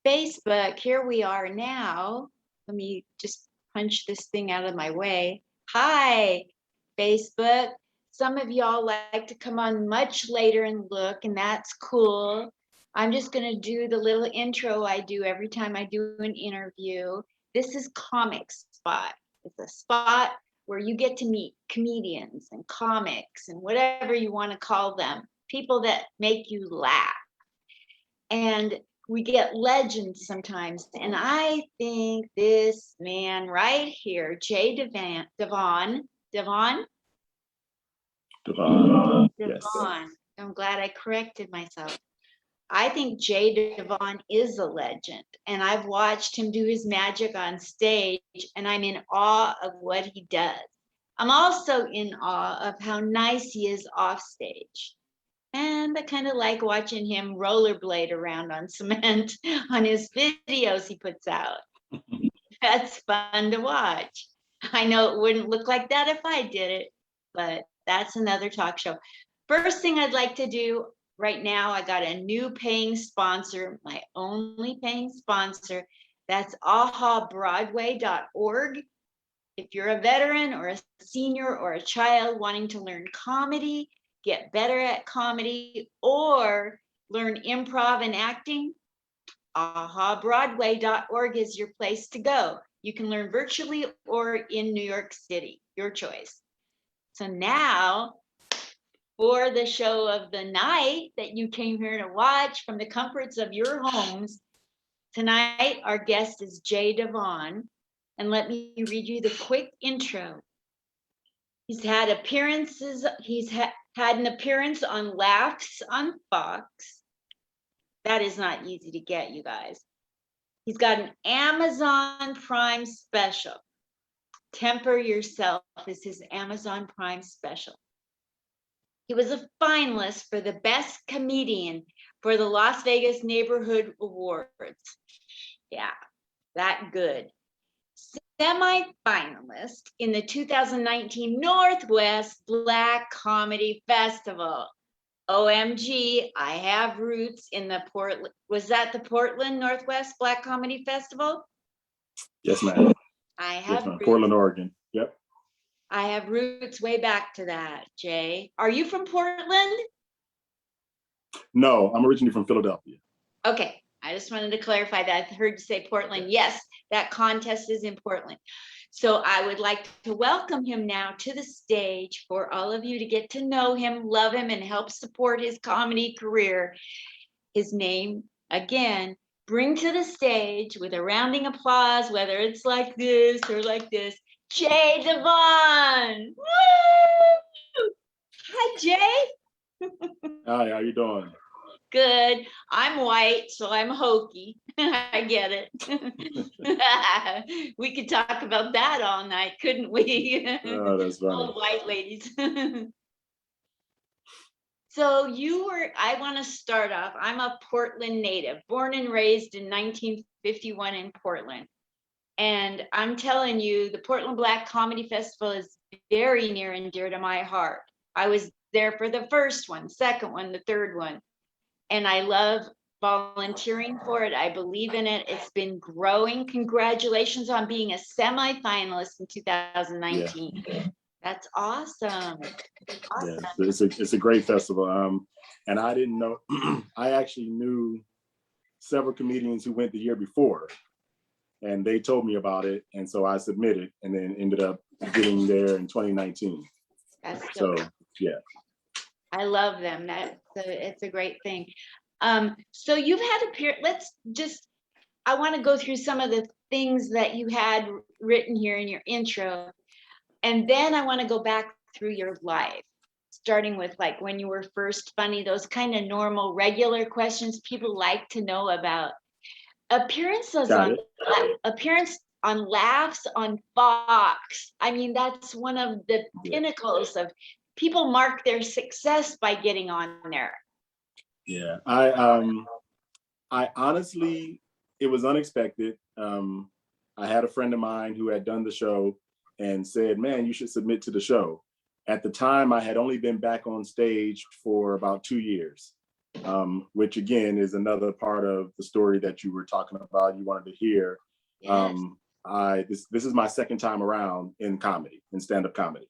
Facebook, here we are now. Let me just punch this thing out of my way. Hi, Facebook. Some of y'all like to come on much later and look, and that's cool. I'm just going to do the little intro I do every time I do an interview. This is Comic Spot. It's a spot where you get to meet comedians and comics and whatever you want to call them, people that make you laugh. And we get legends sometimes. And I think this man right here, Jaye Devan. Yes. I'm glad I corrected myself. I think Jaye Devan is a legend, and I've watched him do his magic on stage, and I'm in awe of what he does. I'm also in awe of how nice he is off stage. And I kind of like watching him rollerblade around on cement on his videos he puts out. That's fun to watch. I know it wouldn't look like that if I did it, but that's another talk show. First thing I'd like to do right now, I got a new paying sponsor, my only paying sponsor. That's ahabroadway.org. If you're a veteran or a senior or a child wanting to learn comedy, get better at comedy, or learn improv and acting, ahabroadway.org is your place to go. You can learn virtually or in New York City, your choice. So now, for the show of the night that you came here to watch from the comforts of your homes, tonight our guest is Jaye Devan. And let me read you the quick intro. He's had appearances, had an appearance on Laughs on Fox. That is not easy to get, you guys. He's got an Amazon Prime special. Temper Yourself is his Amazon Prime special. He was a finalist for the Best Comedian for the Las Vegas Neighborhood Awards. Yeah, that good. Semi-finalist in the 2019 Northwest Black Comedy Festival. OMG, I have roots in the Portland. Was that the Portland Northwest Black Comedy Festival? Yes, ma'am. I have roots. Portland, Oregon. Yep. I have roots way back to that, Jay. Are you from Portland? No, I'm originally from Philadelphia. Okay, I just wanted to clarify that. I heard you say Portland. Yes, that contest is in Portland. So I would like to welcome him now to the stage for all of you to get to know him, love him, and help support his comedy career. His name, again, bring to the stage with a rounding applause, whether it's like this or like this, Jaye Devan. Woo! Hi, Jay. Hi, how you doing? Good. I'm white, so I'm hokey. I get it. We could talk about that all night, couldn't we? Oh, that's funny. All white ladies. So I want to start off. I'm a Portland native, born and raised in 1951 in Portland. And I'm telling you, the Portland Black Comedy Festival is very near and dear to my heart. I was there for the first one, second one, the third one. And I love volunteering for it. I believe in it. It's been growing. Congratulations on being a semi-finalist in 2019. Yeah. That's awesome. Awesome. Yeah, it's a great festival. And I didn't know, I actually knew several comedians who went the year before, and they told me about it. And so I submitted and then ended up getting there in 2019. So, yeah. I love them. It's a great thing. So you've had I want to go through some of the things that you had written here in your intro. And then I want to go back through your life, starting with like when you were first funny, those kind of normal, regular questions people like to know about. Appearance on Laughs on Fox. I mean, that's one of the pinnacles of people mark their success by getting on there. Yeah, I honestly, it was unexpected. I had a friend of mine who had done the show and said, man, you should submit to the show. At the time, I had only been back on stage for about 2 years. which again is another part of the story that you were talking about. You wanted to hear. Yes. This is my second time around in comedy, in stand-up comedy.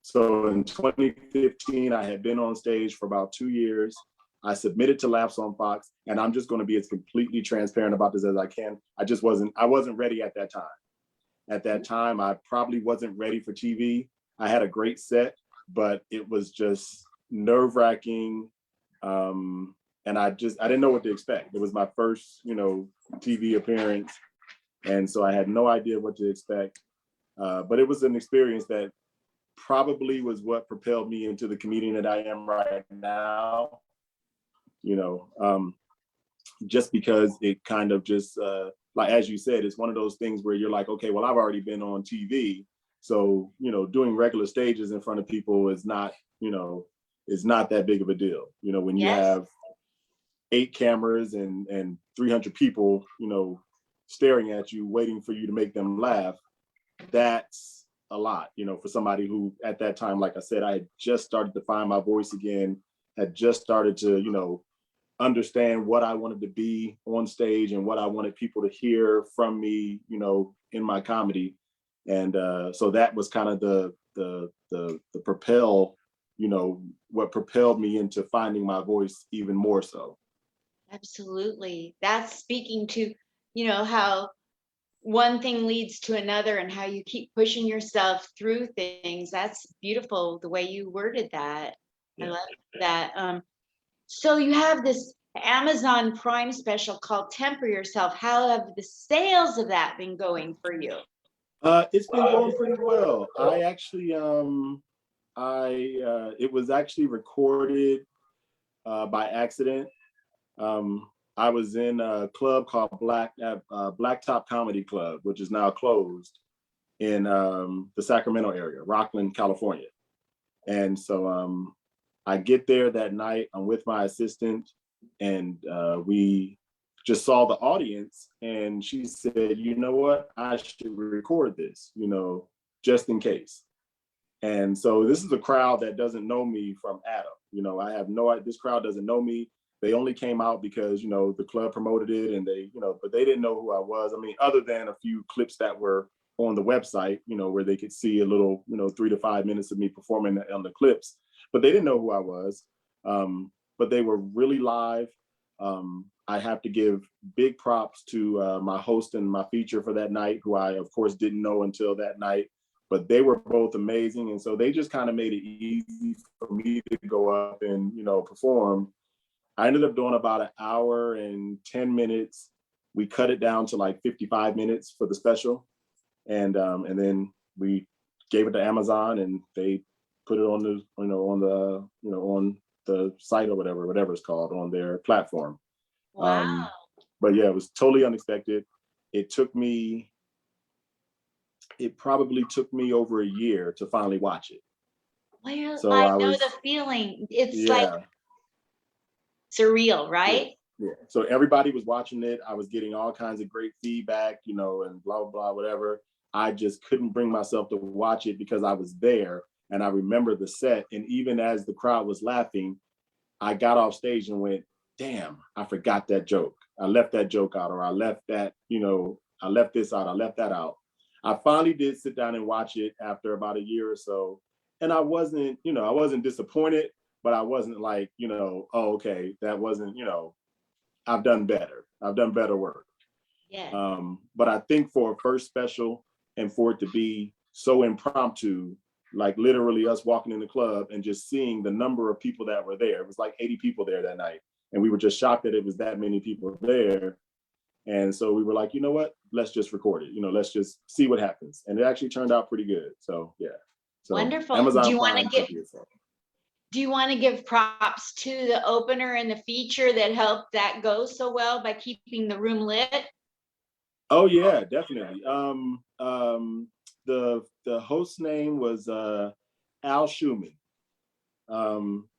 So in 2015, I had been on stage for about 2 years. I submitted to Laughs on Fox, and I'm just going to be as completely transparent about this as I can. I wasn't ready at that time. At that time, I probably wasn't ready for TV. I had a great set, but it was just nerve-wracking. And I didn't know what to expect. It was my first, TV appearance. And so I had no idea what to expect. But it was an experience that probably was what propelled me into the comedian that I am right now. Just because it kind of just, like, as you said, it's one of those things where you're like, okay, well, I've already been on TV. So, doing regular stages in front of people is not that big of a deal. When you Yes. have 8 cameras and 300 people, staring at you, waiting for you to make them laugh, that's a lot, for somebody who at that time, like I said, I had just started to find my voice again, had just started to, understand what I wanted to be on stage and what I wanted people to hear from me, in my comedy. And so that was kind of the propel, what propelled me into finding my voice even more so. Absolutely. That's speaking to, how one thing leads to another and how you keep pushing yourself through things. That's beautiful the way you worded that. I Yeah. love that. So you have this Amazon Prime special called Temper Yourself. How have the sales of that been going for you? It's been going pretty well. I actually, it was actually recorded by accident. I was in a club called Blacktop Comedy Club, which is now closed in the Sacramento area, Rockland, California. And so I get there that night. I'm with my assistant, and we just saw the audience. And she said, "You know what? I should record this, just in case." And so this is a crowd that doesn't know me from Adam. I have no idea. This crowd doesn't know me. They only came out because, the club promoted it, and they, but they didn't know who I was. I mean, other than a few clips that were on the website, where they could see a little, 3 to 5 minutes of me performing on the clips, but they didn't know who I was. But they were really live. I have to give big props to my host and my feature for that night, who I, of course, didn't know until that night. But they were both amazing. And so they just kind of made it easy for me to go up and, perform. I ended up doing about an hour and 10 minutes. We cut it down to like 55 minutes for the special. And then we gave it to Amazon, and they put it on on the site or whatever it's called, on their platform. Wow. But yeah, it was totally unexpected. It probably took me over a year to finally watch it. Well, So I I know was, the feeling. It's like yeah, surreal, yeah, right? yeah. So everybody was watching it. I was getting all kinds of great feedback, and blah, blah, blah, whatever. I just couldn't bring myself to watch it because I was there and I remember the set. And even as the crowd was laughing, I got off stage and went, damn, I forgot that joke. I left that joke out, or I left that, I left this out, I left that out. I finally did sit down and watch it after about a year or so. And I wasn't disappointed, but I wasn't like, oh, okay, that wasn't, I've done better. I've done better work. Yeah. But I think for a first special, and for it to be so impromptu, like literally us walking in the club and just seeing the number of people that were there. It was like 80 people there that night. And we were just shocked that it was that many people there. And so we were like, you know what? Let's just record it. Let's just see what happens. And it actually turned out pretty good. So yeah. So Wonderful. Amazon Prime took it. Do you want to give props to the opener and the feature that helped that go so well by keeping the room lit? Oh yeah, definitely. The host name was Al Schumann.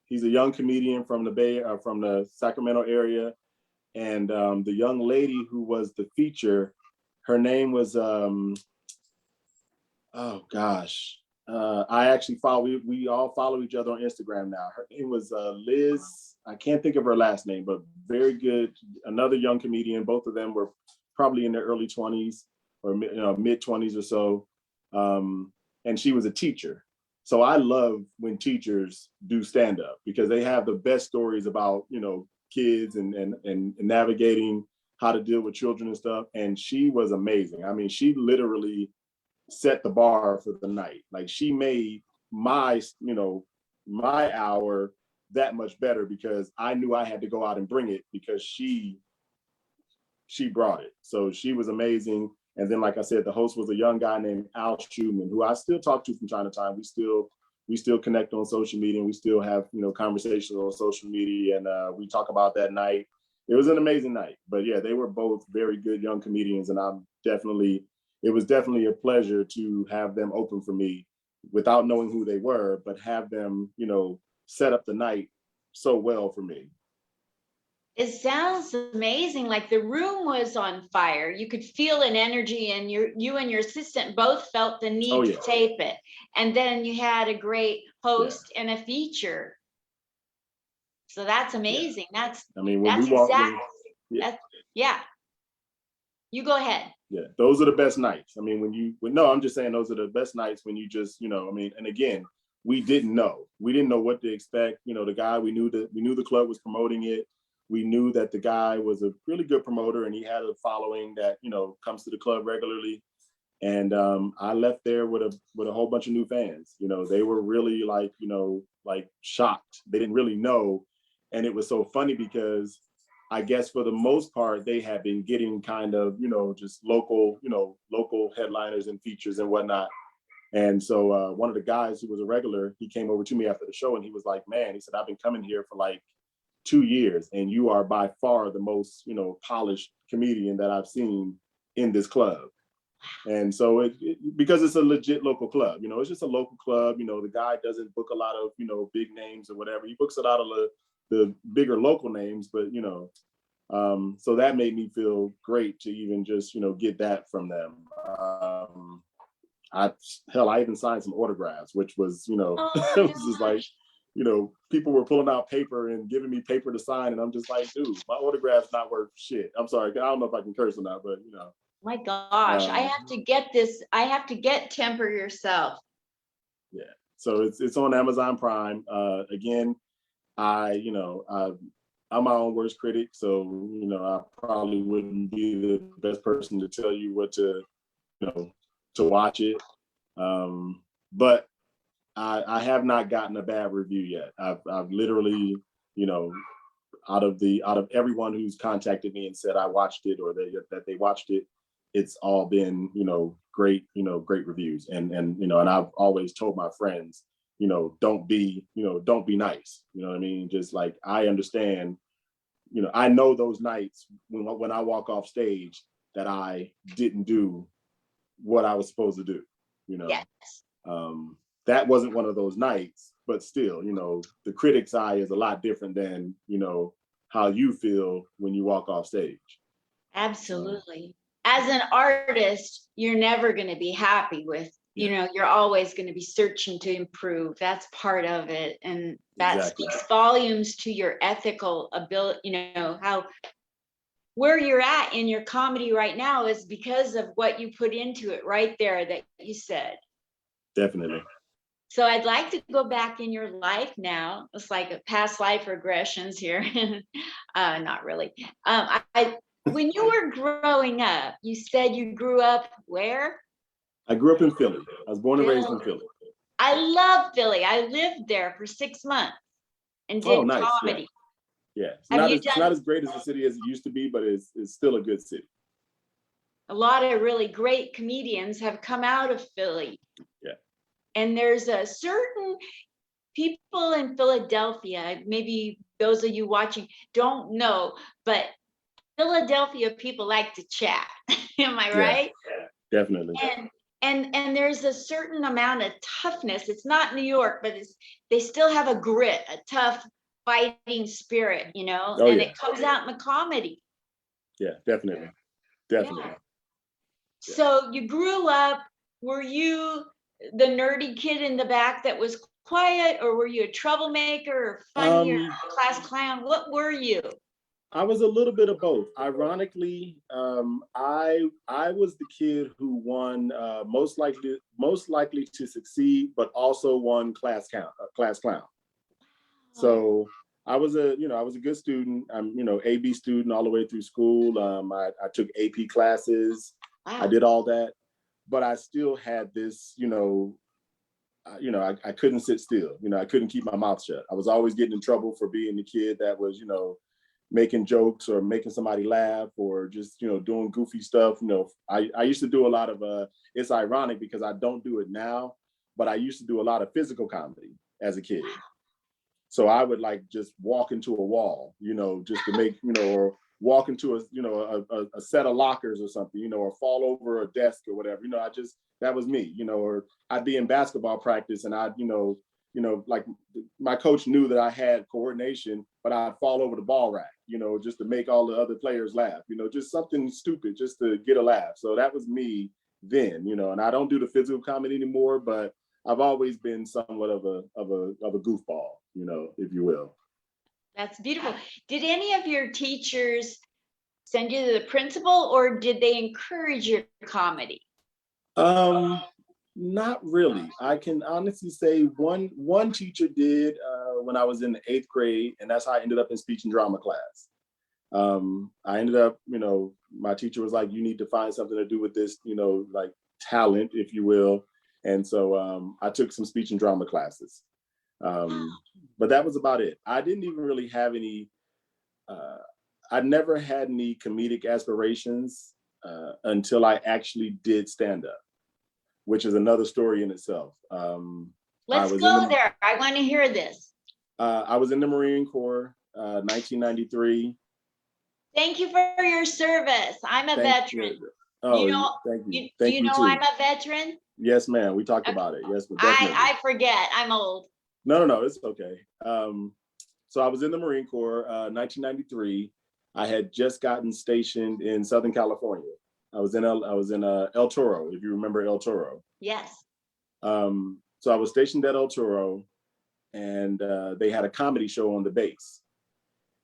He's a young comedian from from the Sacramento area, and the young lady who was the feature, her name was oh gosh, I actually follow. We all follow each other on Instagram now. Her name was Liz. I can't think of her last name, but very good. Another young comedian. Both of them were probably in their early 20s or mid 20s or so. And she was a teacher. So I love when teachers do stand up because they have the best stories about, kids and navigating how to deal with children and stuff. And she was amazing. I mean, she literally set the bar for the night. Like she made my hour that much better because I knew I had to go out and bring it because she brought it. So she was amazing. And then, like I said, the host was a young guy named Al Schumann, who I still talk to from time to time. We still connect on social media, and we still have conversations on social media, and we talk about that night. It was an amazing night. But yeah, they were both very good young comedians, and it was definitely a pleasure to have them open for me without knowing who they were, but have them, set up the night so well for me. It sounds amazing. Like the room was on fire. You could feel an energy, and you and your assistant both felt the need to tape it. And then you had a great host and a feature. So that's amazing. Yeah. When we walked in, yeah. You go ahead. Yeah, those are the best nights. I'm just saying those are the best nights when you just, and again, we didn't know what to expect. The guy, we knew the club was promoting it. We knew that the guy was a really good promoter and he had a following that, comes to the club regularly. And I left there with a whole bunch of new fans. They were really like shocked. They didn't really know. And it was so funny because I guess for the most part, they had been getting kind of, just local headliners and features and whatnot. And so one of the guys who was a regular, he came over to me after the show and he was like, man, he said, I've been coming here for like 2 years and you are by far the most, polished comedian that I've seen in this club. And so because it's a legit local club, it's just a local club. The guy doesn't book a lot of, big names or whatever. He books a lot of the bigger local names, but, so that made me feel great to even just, get that from them. I even signed some autographs, which was, it was just like, people were pulling out paper and giving me paper to sign. And I'm just like, dude, my autograph's not worth shit. I'm sorry. I don't know if I can curse or not, but My gosh, I have to get this. I have to get Temper Yourself. Yeah. So it's on Amazon Prime. Again, I'm my own worst critic, so I probably wouldn't be the best person to tell you what to watch it. But I have not gotten a bad review yet. I've literally, out of everyone who's contacted me and said I watched it or that they watched it, it's all been great, great reviews. And I've always told my friends, don't be nice. You know what I mean? Just like, I understand, I know those nights when I walk off stage that I didn't do what I was supposed to do, Yes. That wasn't one of those nights, but still, the critic's eye is a lot different than, how you feel when you walk off stage. Absolutely. As an artist, you're never going to be happy with, you're always going to be searching to improve. That's part of it. And that speaks volumes to your ethical ability, where you're at in your comedy right now is because of what you put into it right there that you said. Definitely. So I'd like to go back in your life now. It's like a past life regressions here. Not really. When you were growing up, you said you grew up where? I grew up in Philly. I was born and raised in Philly. I love Philly. I lived there for 6 months and did comedy. Yeah. It's not as great as the city as it used to be, but it's still a good city. A lot of really great comedians have come out of Philly. Yeah. And there's a certain people in Philadelphia, maybe those of you watching don't know, but Philadelphia people like to chat. Am I right? Yeah, definitely. And there's a certain amount of toughness. It's not New York, but they still have a grit, a tough fighting spirit, it comes out in the comedy. Yeah, definitely. Yeah. So you grew up, were you the nerdy kid in the back that was quiet, or were you a troublemaker or funny or class clown? What were you? I was a little bit of both. Ironically, I was the kid who won most likely to succeed, but also won class clown. So I was a good student. I'm AB student all the way through school. I took AP classes. Wow. I did all that, but I still had this I couldn't sit still. I couldn't keep my mouth shut. I was always getting in trouble for being the kid that was making jokes or making somebody laugh or just doing goofy stuff. I used to do a lot of it's ironic because I don't do it now, but I used to do a lot of physical comedy as a kid. So I would like just walk into a wall, just to make, or walk into a set of lockers or something, or fall over a desk or whatever. That was me, or I'd be in basketball practice and I'd, like my coach knew that I had coordination, but I'd fall over the ball rack, just to make all the other players laugh, just something stupid just to get a laugh. So that was me then, and I don't do the physical comedy anymore, but I've always been somewhat of a goofball, if you will. That's beautiful. Did any of your teachers send you to the principal, or did they encourage your comedy? Not really. I can honestly say one teacher did when I was in the 8th grade, and that's how I ended up in speech and drama class. I ended up, my teacher was like, you need to find something to do with this, like talent, if you will. And so I took some speech and drama classes. But that was about it. I didn't even really have any, I never had any comedic aspirations until I actually did stand up, which is another story in itself. Let's go there. I want to hear this. I was in the Marine Corps, 1993. Thank you for your service. I'm a veteran. Oh, thank you. Do you know I'm a veteran? Yes, ma'am. We talked about it. Yes, definitely. I forget. I'm old. No, it's okay. So I was in the Marine Corps, 1993. I had just gotten stationed in Southern California. I was in El Toro, if you remember El Toro. Yes. So I was stationed at El Toro, and they had a comedy show on the base.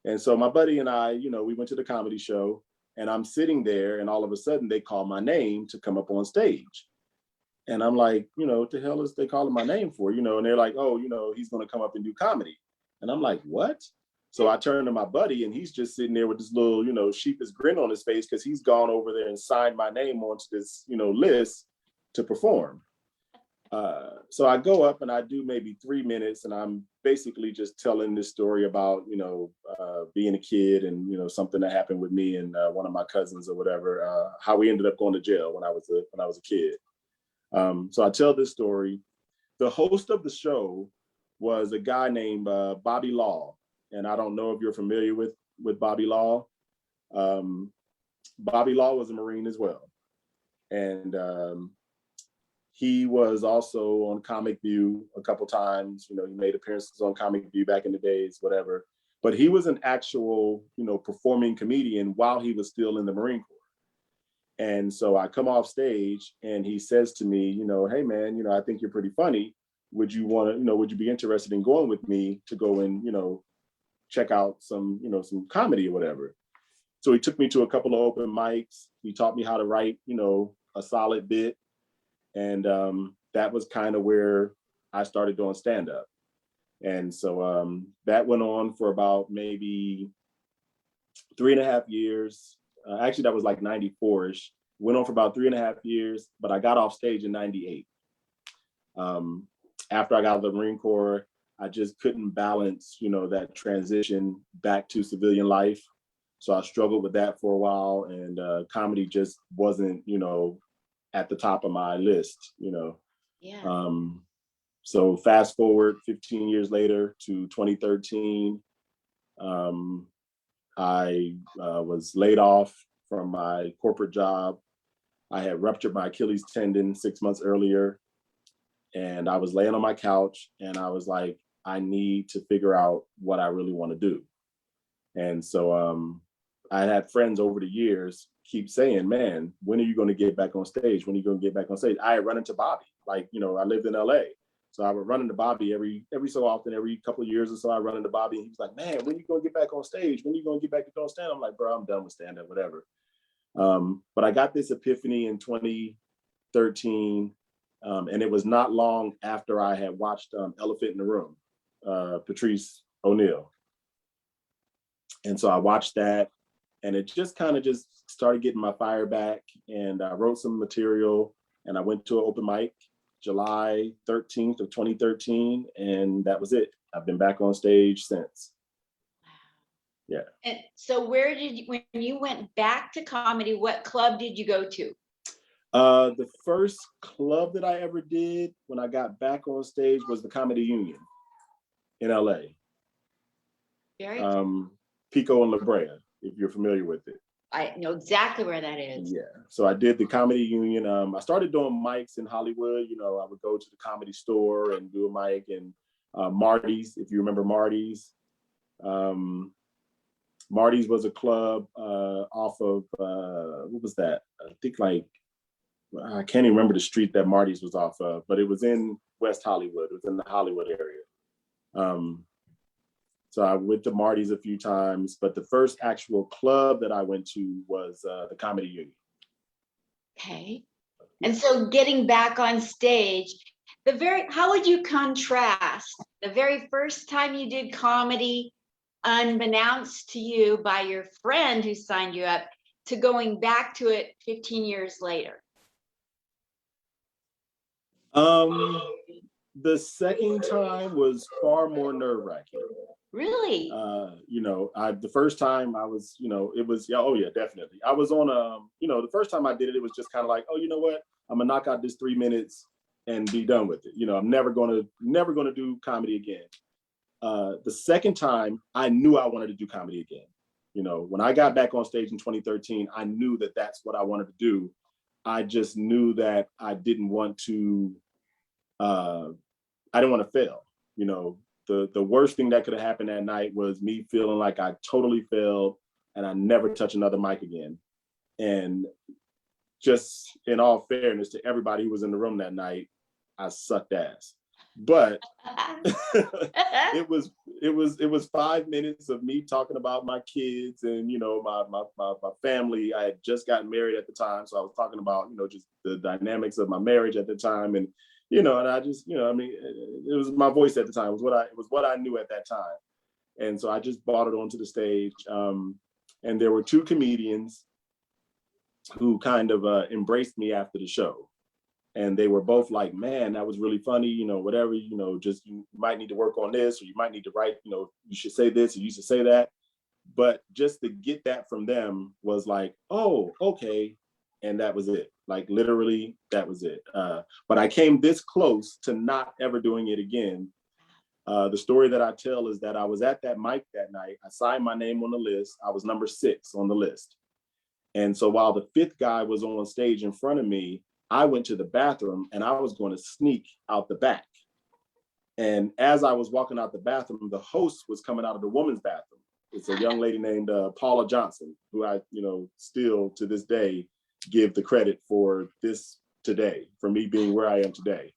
And so my buddy and I, we went to the comedy show, and I'm sitting there, and all of a sudden they call my name to come up on stage. And I'm like, what the hell is they calling my name for? And they're like, oh, he's going to come up and do comedy. And I'm like, what? So I turned to my buddy, and he's just sitting there with this little, sheepish grin on his face because he's gone over there and signed my name onto this, list to perform. So I go up and I do maybe 3 minutes, and I'm basically just telling this story about, being a kid and, something that happened with me and one of my cousins or whatever, how we ended up going to jail when I was a kid. So I tell this story. The host of the show was a guy named Bobby Law. And I don't know if you're familiar with Bobby Law. Bobby Law was a Marine as well. And he was also on Comic View a couple times. He made appearances on Comic View back in the days, whatever. But he was an actual, performing comedian while he was still in the Marine Corps. And so I come off stage and he says to me, hey man, I think you're pretty funny. Would you be interested in going with me to go and, check out some comedy or whatever? So he took me to a couple of open mics. He taught me how to write, a solid bit. And that was kind of where I started doing stand-up. And so that went on for about maybe 3.5 years. Actually, that was like 94-ish. Went on for about 3.5 years, but I got off stage in 98. After I got out of the Marine Corps, I just couldn't balance, that transition back to civilian life. So I struggled with that for a while, and comedy just wasn't, at the top of my list, Yeah. So fast forward 15 years later to 2013, I was laid off from my corporate job. I had ruptured my Achilles tendon 6 months earlier, and I was laying on my couch, and I was like, I need to figure out what I really want to do. And so I had friends over the years keep saying, man, when are you going to get back on stage? When are you going to get back on stage? I run into Bobby. Like, you know, I lived in LA. So I would run into Bobby every so often, every couple of years or so. I run into Bobby, and he was like, man, when are you going to get back on stage? When are you going to get back on stand? I'm like, bro, I'm done with stand up, whatever. But I got this epiphany in 2013. And it was not long after I had watched Elephant in the Room, Patrice O'Neal. And so I watched that, and it just kind of just started getting my fire back. And I wrote some material, and I went to an open mic July 13th of 2013, and that was it. I've been back on stage since. Yeah. And so where did you, when you went back to comedy, what club did you go to? The first club that I ever did when I got back on stage was the Comedy Union in LA. Very Pico and La Brea, if you're familiar with it. I know exactly where that is. Yeah, so I did the Comedy Union. I started doing mics in Hollywood. You know, I would go to the Comedy Store and do a mic, and Marty's, if you remember Marty's. Marty's was a club off of, what was that? I think like, I can't even remember the street that Marty's was off of, but it was in West Hollywood. It was in the Hollywood area. So I went to Marty's a few times, but the first actual club that I went to was the Comedy Union. Okay. And so getting back on stage, how would you contrast the very first time you did comedy, unbeknownst to you by your friend who signed you up, to going back to it 15 years later? The second time was far more nerve-wracking. Really? You know, the first time I was, you know, it was, oh yeah, definitely. I was on, you know, the first time I did it, it was just kind of like, oh, you know what? I'm gonna knock out this 3 minutes and be done with it. You know, I'm never gonna do comedy again. The second time, I knew I wanted to do comedy again. You know, when I got back on stage in 2013, I knew that that's what I wanted to do. I just knew that I didn't want to, I didn't want to fail. You know, the worst thing that could have happened that night was me feeling like I totally failed and I never touch another mic again. And just in all fairness to everybody who was in the room that night, I sucked ass. But it was 5 minutes of me talking about my kids and, you know, my family. I had just gotten married at the time, so I was talking about, you know, just the dynamics of my marriage at the time, and you know, and I just, you know, I mean, it was my voice at the time. It was what I knew at that time, and so I just brought it onto the stage. And there were two comedians who kind of embraced me after the show. And they were both like, man, that was really funny, you know, whatever, you know, just you might need to work on this, or you might need to write, you know, you should say this, or you should say that. But just to get that from them was like, oh, okay. And that was it. Like literally, that was it. But I came this close to not ever doing it again. The story that I tell is that I was at that mic that night. I signed my name on the list. I was number 6 on the list. And so while the 5th guy was on stage in front of me, I went to the bathroom and I was going to sneak out the back. And as I was walking out the bathroom, the host was coming out of the woman's bathroom. It's a young lady named Paula Johnson, who I, you know, still to this day give the credit for this today, for me being where I am today.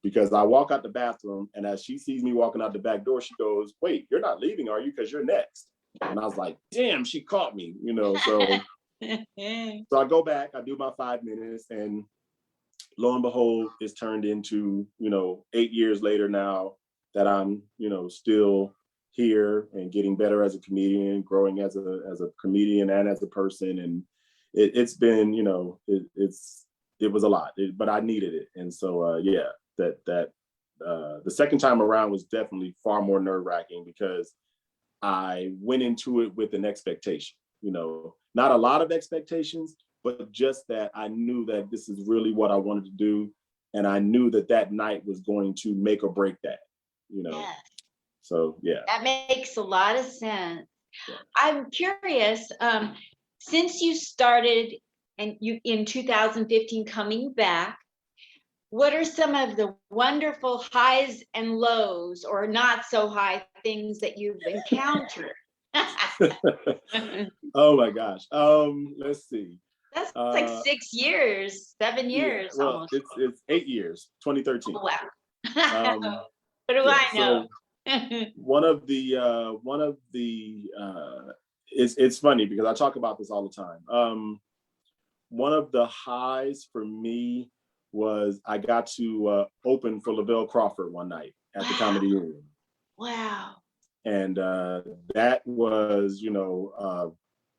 Because I walk out the bathroom, and as she sees me walking out the back door, she goes, "Wait, you're not leaving, are you? Because you're next." And I was like, damn, she caught me, you know. So I go back, I do my 5 minutes, and lo and behold, it's turned into, you know, 8 years later now that I'm, you know, still here and getting better as a comedian, growing as a comedian and as a person. And it's been, you know, it was a lot, but I needed it. And so, yeah, the second time around was definitely far more nerve-wracking because I went into it with an expectation, you know, not a lot of expectations, but just that I knew that this is really what I wanted to do. And I knew that that night was going to make or break that, you know. Yes. So, yeah. That makes a lot of sense. Yeah. I'm curious, since you started and you in 2015 coming back, what are some of the wonderful highs and lows or not so high things that you've encountered? Oh my gosh. Let's see. That's like 6 years, 7 years well, almost. it's 8 years, 2013. Oh, wow. Um, What do yeah, I know? one of the it's funny because I talk about this all the time. One of the highs for me was I got to open for Lavelle Crawford one night at the Comedy Union. Wow. And that was,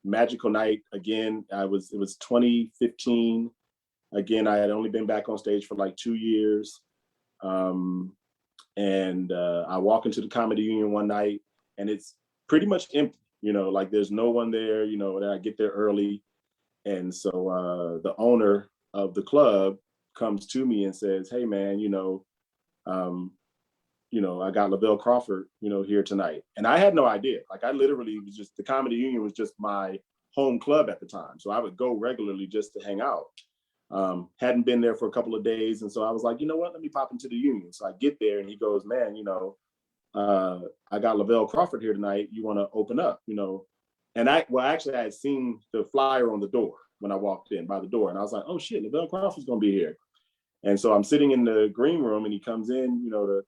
magical night. Again, it was 2015. Again, I had only been back on stage for like 2 years. And I walk into the Comedy Union one night and it's pretty much empty, like there's no one there, and I get there early. And so the owner of the club comes to me and says, hey man, I got Lavelle Crawford, here tonight. And I had no idea. Like I literally was just, the Comedy Union was just my home club at the time. So I would go regularly just to hang out. Hadn't been there for a couple of days. And so I was like, you know what, let me pop into the Union. So I get there and he goes, man, I got Lavelle Crawford here tonight. You want to open up, And I had seen the flyer on the door when I walked in by the door. And I was like, oh shit, Lavelle Crawford's going to be here. And so I'm sitting in the green room and he comes in, the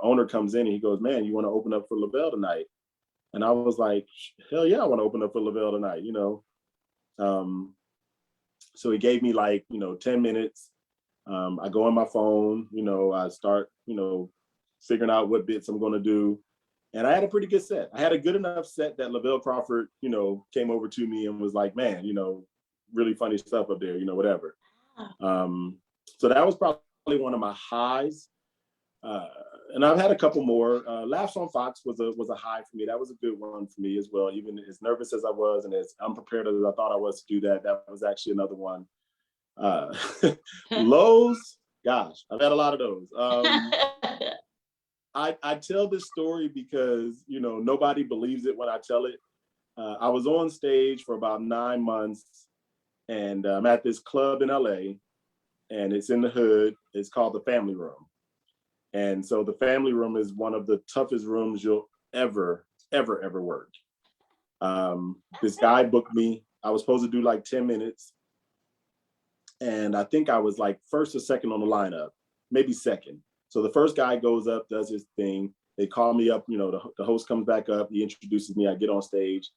owner comes in and he goes, man, you want to open up for Lavelle tonight? And I was like, hell yeah, I want to open up for Lavelle tonight, So he gave me 10 minutes. I go on my phone, I start, figuring out what bits I'm going to do. And I had a pretty good set. I had a good enough set that Lavelle Crawford, came over to me and was like, man, really funny stuff up there, whatever. So that was probably one of my highs. And I've had a couple more. Laughs on Fox was a high for me. That was a good one for me as well. Even as nervous as I was and as unprepared as I thought I was to do that, that was actually another one. Lows, gosh, I've had a lot of those. I tell this story because, nobody believes it when I tell it. I was on stage for about 9 months and I'm at this club in LA and it's in the hood. It's called the Family Room. And so the Family Room is one of the toughest rooms you'll ever work. This guy booked me. I was supposed to do 10 minutes. And I think I was first or second on the lineup, maybe second. So the first guy goes up, does his thing. They call me up, the host comes back up, he introduces me, I get on stage.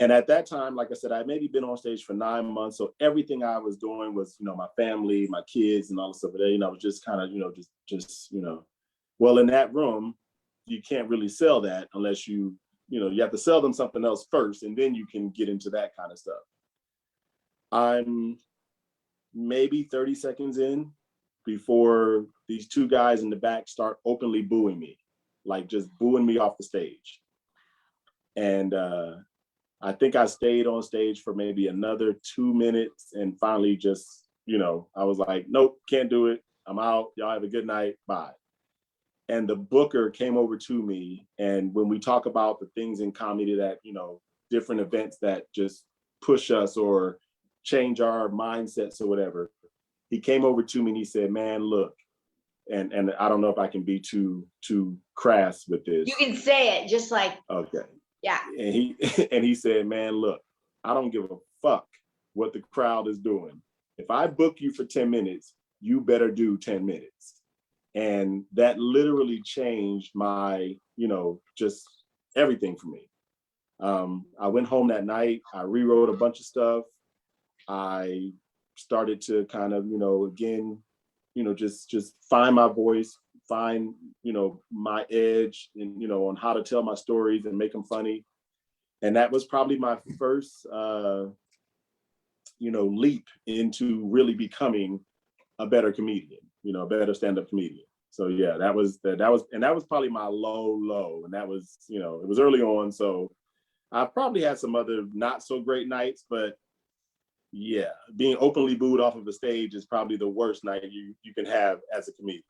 And at that time, like I said, I had maybe been on stage for 9 months. So everything I was doing was, my family, my kids and all the stuff. But I was just kind of, well, in that room, you can't really sell that unless you have to sell them something else first. And then you can get into that kind of stuff. I'm maybe 30 seconds in before these two guys in the back start openly booing me, just booing me off the stage. And I think I stayed on stage for maybe another 2 minutes and finally just, I was like, nope, can't do it. I'm out. Y'all have a good night. Bye. And the booker came over to me. And when we talk about the things in comedy that, different events that just push us or change our mindsets or whatever, he came over to me and he said, man, look, and I don't know if I can be too crass with this. You can say it just like, okay. Yeah. And he said, man, look, I don't give a fuck what the crowd is doing. If I book you for 10 minutes, you better do 10 minutes. And that literally changed my, just everything for me. I went home that night. I rewrote a bunch of stuff. I started to kind of, again, just find my voice, find, my edge and, on how to tell my stories and make them funny. And that was probably my first, leap into really becoming a better comedian, a better stand-up comedian. So yeah, that was probably my low. And that was, it was early on. So I've probably had some other not so great nights, but yeah, being openly booed off of a stage is probably the worst night you can have as a comedian.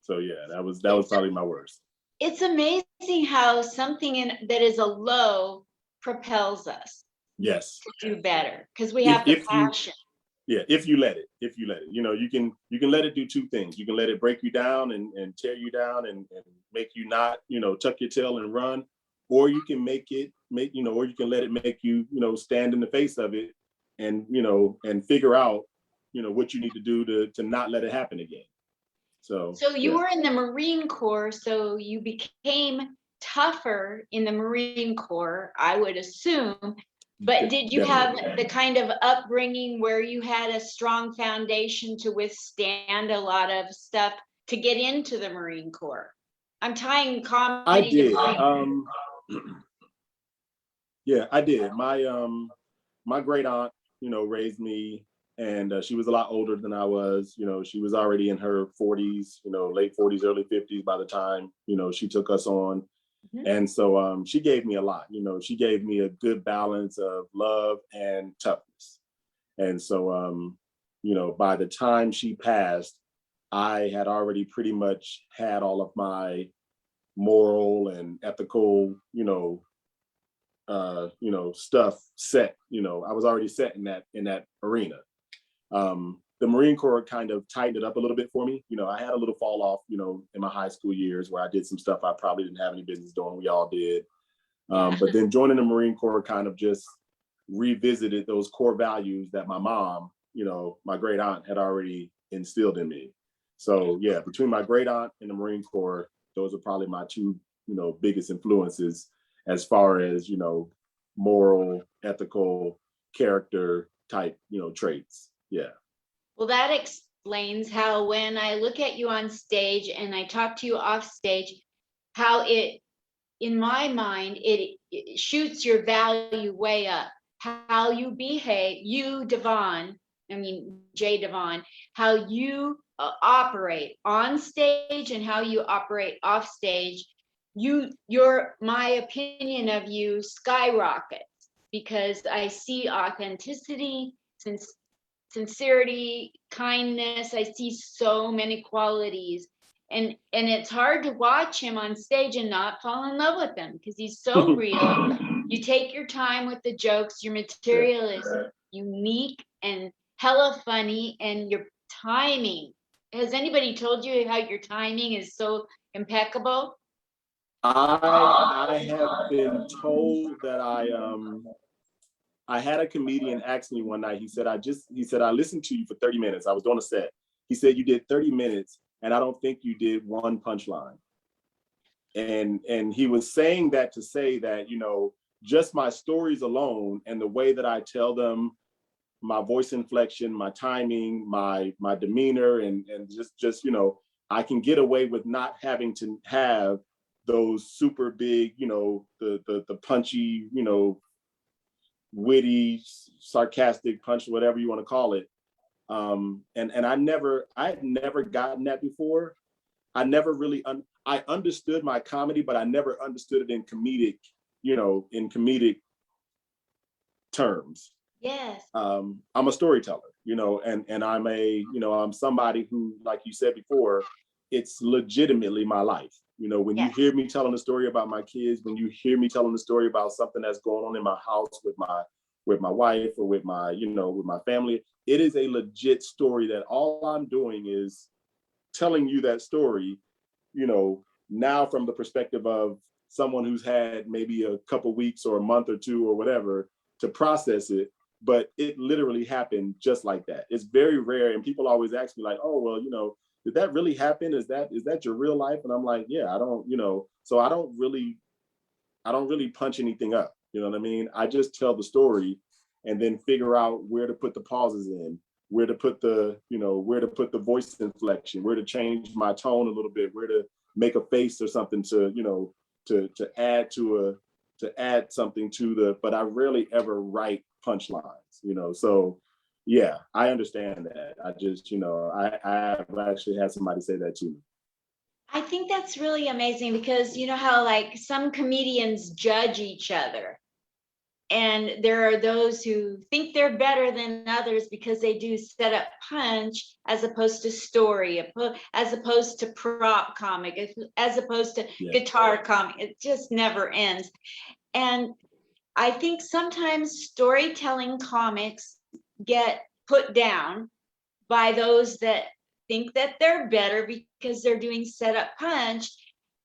So yeah, that was probably my worst. It's amazing how something that is a low propels us. Yes. To do better because we have the passion. If you let it, you can let it do two things. You can let it break you down and tear you down and make you not, tuck your tail and run, or you can or you can let it make you, stand in the face of it and, and figure out, what you need to do to not let it happen again. So you yeah. were in the Marine Corps, so you became tougher in the Marine Corps, I would assume. But did you have the kind of upbringing where you had a strong foundation to withstand a lot of stuff to get into the Marine Corps? I'm tying comedy I did. to Yeah, I did. My great aunt, raised me, and she was a lot older than I was. She was already in her 40s, late 40s, early 50s by the time, she took us on. Mhm. And so she gave me a lot. She gave me a good balance of love and toughness. And so, by the time she passed, I had already pretty much had all of my moral and ethical, stuff set. I was already set in that arena. The Marine Corps kind of tightened it up a little bit for me. I had a little fall off, in my high school years where I did some stuff I probably didn't have any business doing. We all did. But then joining the Marine Corps kind of just revisited those core values that my mom, my great aunt had already instilled in me. So yeah, between my great aunt and the Marine Corps, those are probably my two, biggest influences as far as, moral, ethical, character type, traits. Yeah. Well, that explains how when I look at you on stage and I talk to you off stage, how it, in my mind, it shoots your value way up. How you behave, you, Devon, Jaye Devan, how you operate on stage and how you operate off stage, my opinion of you skyrockets because I see authenticity, sincerity, kindness. I see so many qualities. And it's hard to watch him on stage and not fall in love with him because he's so real. You take your time with the jokes. Your material is unique and hella funny, and your timing. Has anybody told you how your timing is so impeccable? I have been told that I had a comedian ask me one night. He said, I listened to you for 30 minutes. I was doing a set. He said, you did 30 minutes and I don't think you did one punchline. And he was saying that to say that, just my stories alone and the way that I tell them, my voice inflection, my timing, my demeanor, and just I can get away with not having to have those super big, the punchy, witty, sarcastic punch, whatever you want to call it. And I had never gotten that before. I never really, I understood my comedy, but I never understood it in comedic, in comedic terms. Yes. I'm a storyteller, and I'm somebody who, like you said before, it's legitimately my life. When you hear me telling a story about my kids, when you hear me telling a story about something that's going on in my house with my wife or with my, with my family, it is a legit story that all I'm doing is telling you that story, now from the perspective of someone who's had maybe a couple weeks or a month or two or whatever to process it. But it literally happened just like that. It's very rare. And people always ask me like, oh, well, did that really happen? Is that your real life? And I'm like, yeah, I don't, so I don't really punch anything up. You know what I mean? I just tell the story and then figure out where to put the pauses in, where to put where to put the voice inflection, where to change my tone a little bit, where to make a face or something to, to add something to but I rarely ever write punchlines, so yeah, I understand that. I just, I've actually had somebody say that to me. I think that's really amazing because you know how like some comedians judge each other. And there are those who think they're better than others because they do set up punch as opposed to story, as opposed to prop comic, as opposed to guitar comic. It just never ends. And I think sometimes storytelling comics get put down by those that think that they're better because they're doing setup punch.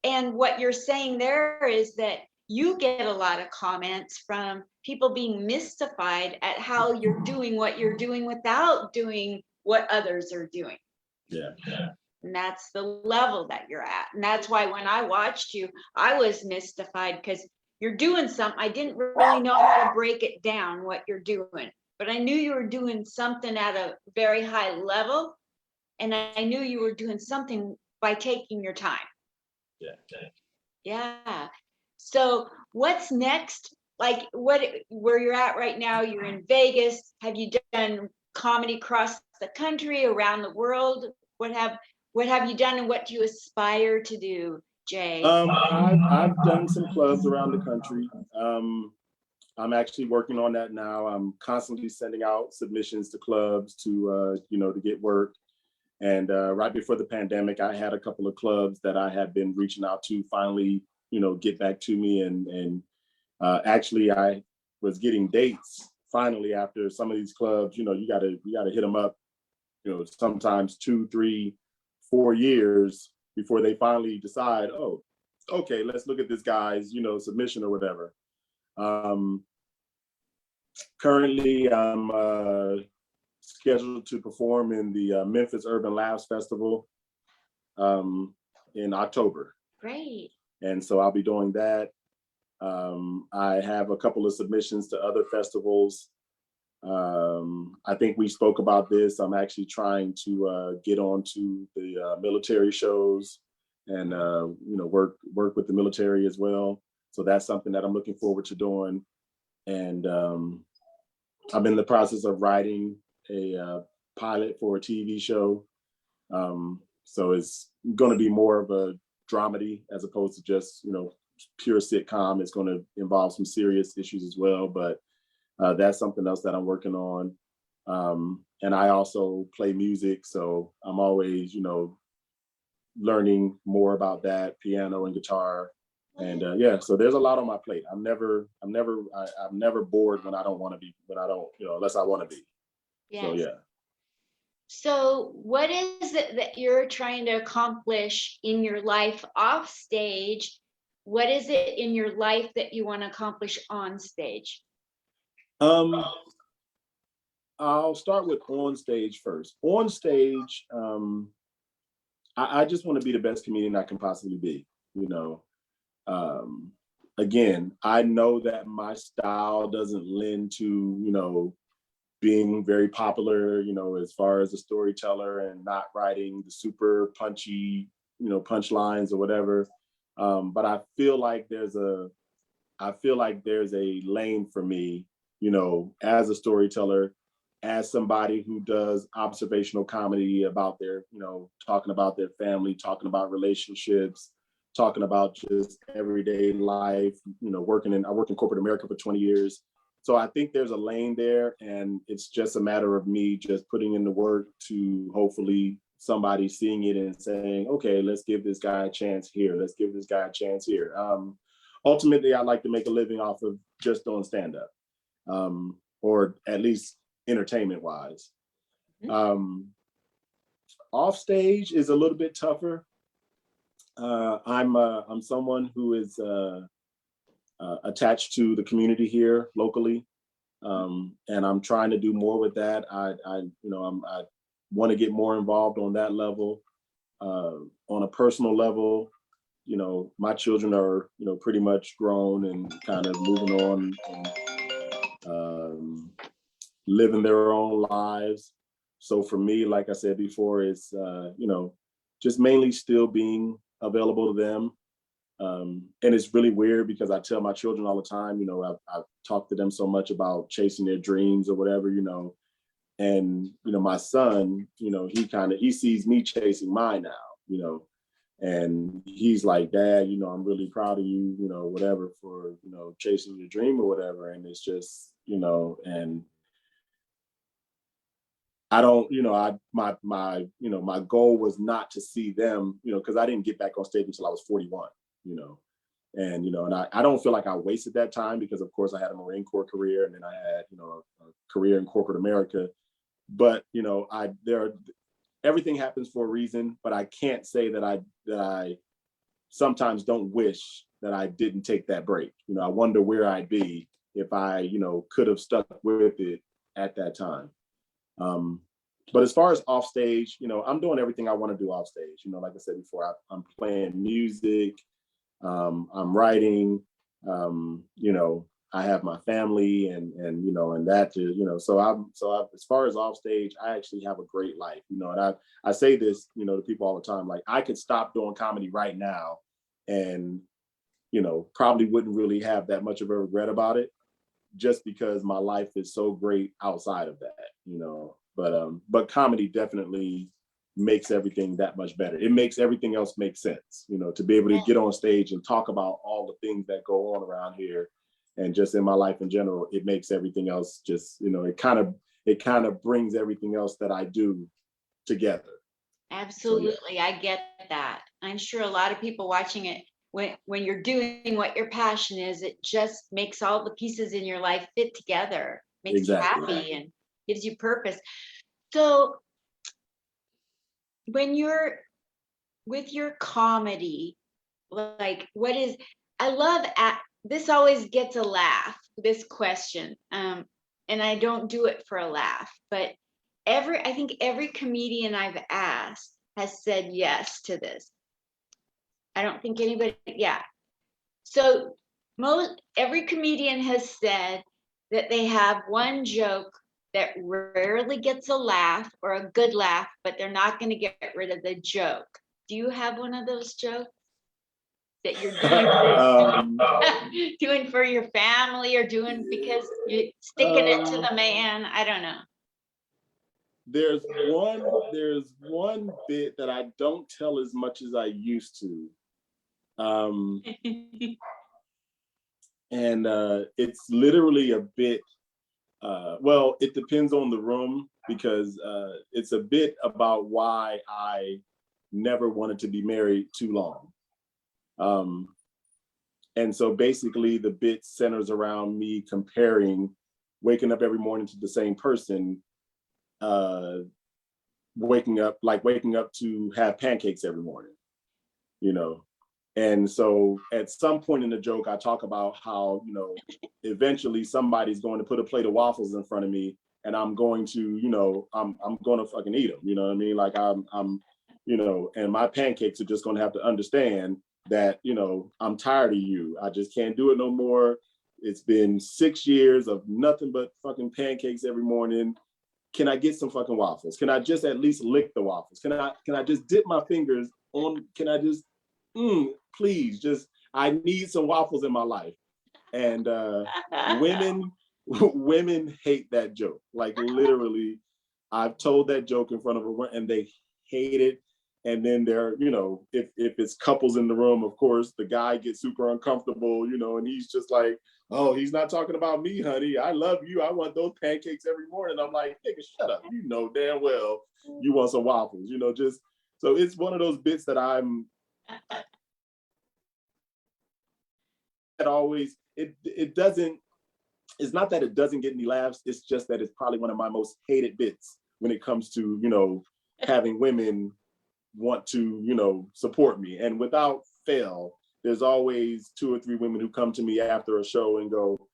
And what you're saying there is that you get a lot of comments from people being mystified at how you're doing what you're doing without doing what others are doing. Yeah. And that's the level that you're at. And that's why when I watched you, I was mystified because you're doing something. I didn't really know how to break it down what you're doing, but I knew you were doing something at a very high level. And I knew you were doing something by taking your time. Yeah. Yeah. So what's next? Like where you're at right now, you're in Vegas. Have you done comedy across the country, around the world? What have you done and what do you aspire to do, Jay? I've done some clubs around the country. I'm actually working on that now. I'm constantly sending out submissions to clubs to to get work. And right before the pandemic, I had a couple of clubs that I had been reaching out to finally, get back to me. And actually, I was getting dates finally after some of these clubs. You gotta hit them up. Sometimes 2, 3, 4 years before they finally decide. Oh, okay, let's look at this guy's submission or whatever. Currently, I'm scheduled to perform in the Memphis Urban Laughs Festival in October. Great. And so I'll be doing that. I have a couple of submissions to other festivals. I think we spoke about this. I'm actually trying to get onto the military shows and work with the military as well. So that's something that I'm looking forward to doing. And I'm in the process of writing a pilot for a TV show. So it's going to be more of a dramedy as opposed to just, pure sitcom. It's going to involve some serious issues as well, but that's something else that I'm working on. And I also play music. So I'm always, learning more about that, piano and guitar. And so there's a lot on my plate. I'm never bored when I don't want to be, unless I want to be. Yes. So yeah. So what is it that you're trying to accomplish in your life off stage? What is it in your life that you want to accomplish on stage? I'll start with on stage first. On stage, I just want to be the best comedian I can possibly be. Again, I know that my style doesn't lend to, being very popular, as far as a storyteller and not writing the super punchy, punchlines or whatever. But I feel like there's a lane for me, as a storyteller, as somebody who does observational comedy about their, talking about their family, talking about relationships, talking about just everyday life, I work in corporate America for 20 years. So I think there's a lane there, and it's just a matter of me just putting in the work to hopefully somebody seeing it and saying, okay, let's give this guy a chance here. Let's give this guy a chance here. Ultimately, I like to make a living off of just doing stand-up, or at least entertainment wise. Off stage is a little bit tougher. I'm someone who is attached to the community here locally, and I'm trying to do more with that. I want to get more involved on that level. On a personal level, my children are pretty much grown and kind of moving on and living their own lives. So for me, like I said before, it's just mainly still being available to them. And it's really weird because I tell my children all the time, I've talked to them so much about chasing their dreams or whatever, and my son, he sees me chasing mine now, and he's like, Dad, I'm really proud of you, whatever, for chasing your dream or whatever. And it's just, and I don't, my goal was not to see them, because I didn't get back on stage until I was 41, and I don't feel like I wasted that time, because of course I had a Marine Corps career, and then I had a career in corporate America. But everything happens for a reason. But I can't say that I sometimes don't wish that I didn't take that break. You know, I wonder where I'd be if I, you know, could have stuck with it at that time. But as far as off stage, you know, I'm doing everything I want to do off stage. You know, like I said before, I'm playing music, I'm writing, you know, I have my family and you know, and that, you know, as far as off stage, I actually have a great life, you know, and I say this, you know, to people all the time, like I could stop doing comedy right now and, you know, probably wouldn't really have that much of a regret about it just because my life is so great outside of that, you know, but comedy definitely makes everything that much better. It makes everything else make sense, you know, to be able to get on stage and talk about all the things that go on around here and just in my life in general, it makes everything else just, you know, it kind of brings everything else that I do together. Absolutely, So, yeah. I get that. I'm sure a lot of people watching it, when you're doing what your passion is, it just makes all the pieces in your life fit together, makes you Exactly. happy and gives you purpose. So when you're with your comedy, like what is, I love this always gets a laugh, this question. And I don't do it for a laugh, but I think every comedian I've asked has said yes to this. I don't think anybody, yeah. So every comedian has said that they have one joke that rarely gets a laugh or a good laugh, but they're not going to get rid of the joke. Do you have one of those jokes that you're doing for your family or doing because you're sticking it to the man? I don't know. There's one bit that I don't tell as much as I used to. And it's literally a bit, well, it depends on the room because it's a bit about why I never wanted to be married too long. And so basically the bit centers around me comparing waking up every morning to the same person, waking up to have pancakes every morning, you know. And so at some point in the joke, I talk about how, you know, eventually somebody's going to put a plate of waffles in front of me and I'm going to, you know, I'm going to fucking eat them. You know what I mean? Like I'm, you know, and my pancakes are just going to have to understand that, you know, I'm tired of you. I just can't do it no more. It's been 6 years of nothing but fucking pancakes every morning. Can I get some fucking waffles? Can I just at least lick the waffles? Can I just dip my fingers on, can I just, please, just, I need some waffles in my life. And women women hate that joke. Like literally, I've told that joke in front of her and they hate it. And then they're, you know, if it's couples in the room, of course, the guy gets super uncomfortable, you know, and he's just like, oh, he's not talking about me, honey. I love you. I want those pancakes every morning. I'm like, nigga, shut up. You know damn well you want some waffles, you know, just, so it's one of those bits that always, it doesn't, it's not that it doesn't get any laughs, it's just that it's probably one of my most hated bits when it comes to, you know, having women want to, you know, support me. And without fail, there's always 2 or 3 women who come to me after a show and go,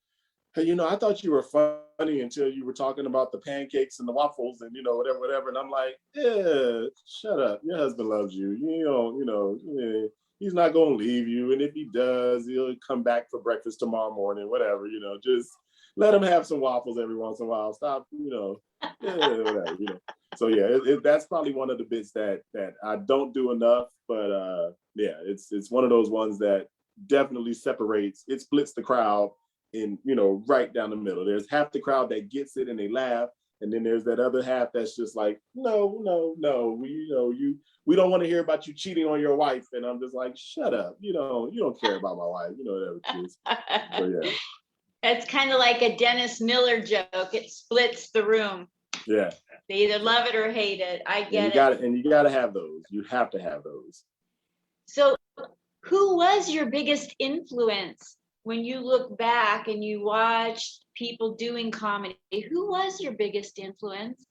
hey, you know, I thought you were funny until you were talking about the pancakes and the waffles and, you know, whatever. And I'm like, yeah, shut up. Your husband loves you. You know, yeah, he's not going to leave you. And if he does, he'll come back for breakfast tomorrow morning, whatever, you know, just let him have some waffles every once in a while. Stop, you know, yeah, whatever, you know. So yeah, that's probably one of the bits that I don't do enough, but yeah, it's one of those ones that definitely separates. It splits the crowd in, you know, right down the middle. There's half the crowd that gets it and they laugh, and then there's that other half that's just like, no, we don't want to hear about you cheating on your wife. And I'm just like, shut up, you don't care about my wife, you know, whatever it is. So yeah. It's kind of like a Dennis Miller joke. It splits the room. Yeah. They either love it or hate it. I get it. And you got to have those. You have to have those. So who was your biggest influence when you look back and you watched people doing comedy? Who was your biggest influence?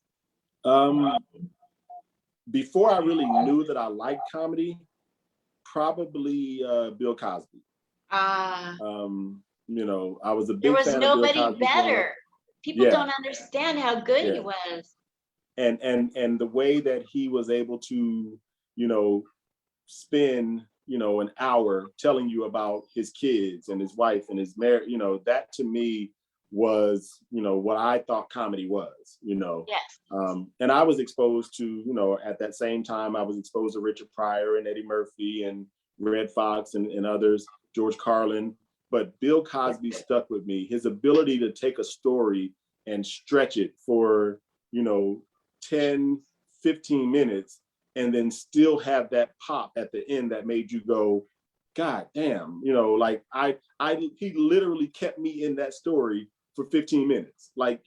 Before I really knew that I liked comedy, probably Bill Cosby. Ah, You know, I was a there big was fan of Bill nobody Cosby growing up. better. People Yeah, don't understand how good he yeah. was. And the way that he was able to, you know, spend, you know, an hour telling you about his kids and his wife and his marriage, you know, that to me was, you know, what I thought comedy was, you know. Yes. And I was exposed to, you know, at that same time, I was exposed to Richard Pryor and Eddie Murphy and Red Fox and others, George Carlin. But Bill Cosby stuck with me. His ability to take a story and stretch it for, you know, 10, 15 minutes and then still have that pop at the end that made you go, God damn, you know, like he literally kept me in that story for 15 minutes. Like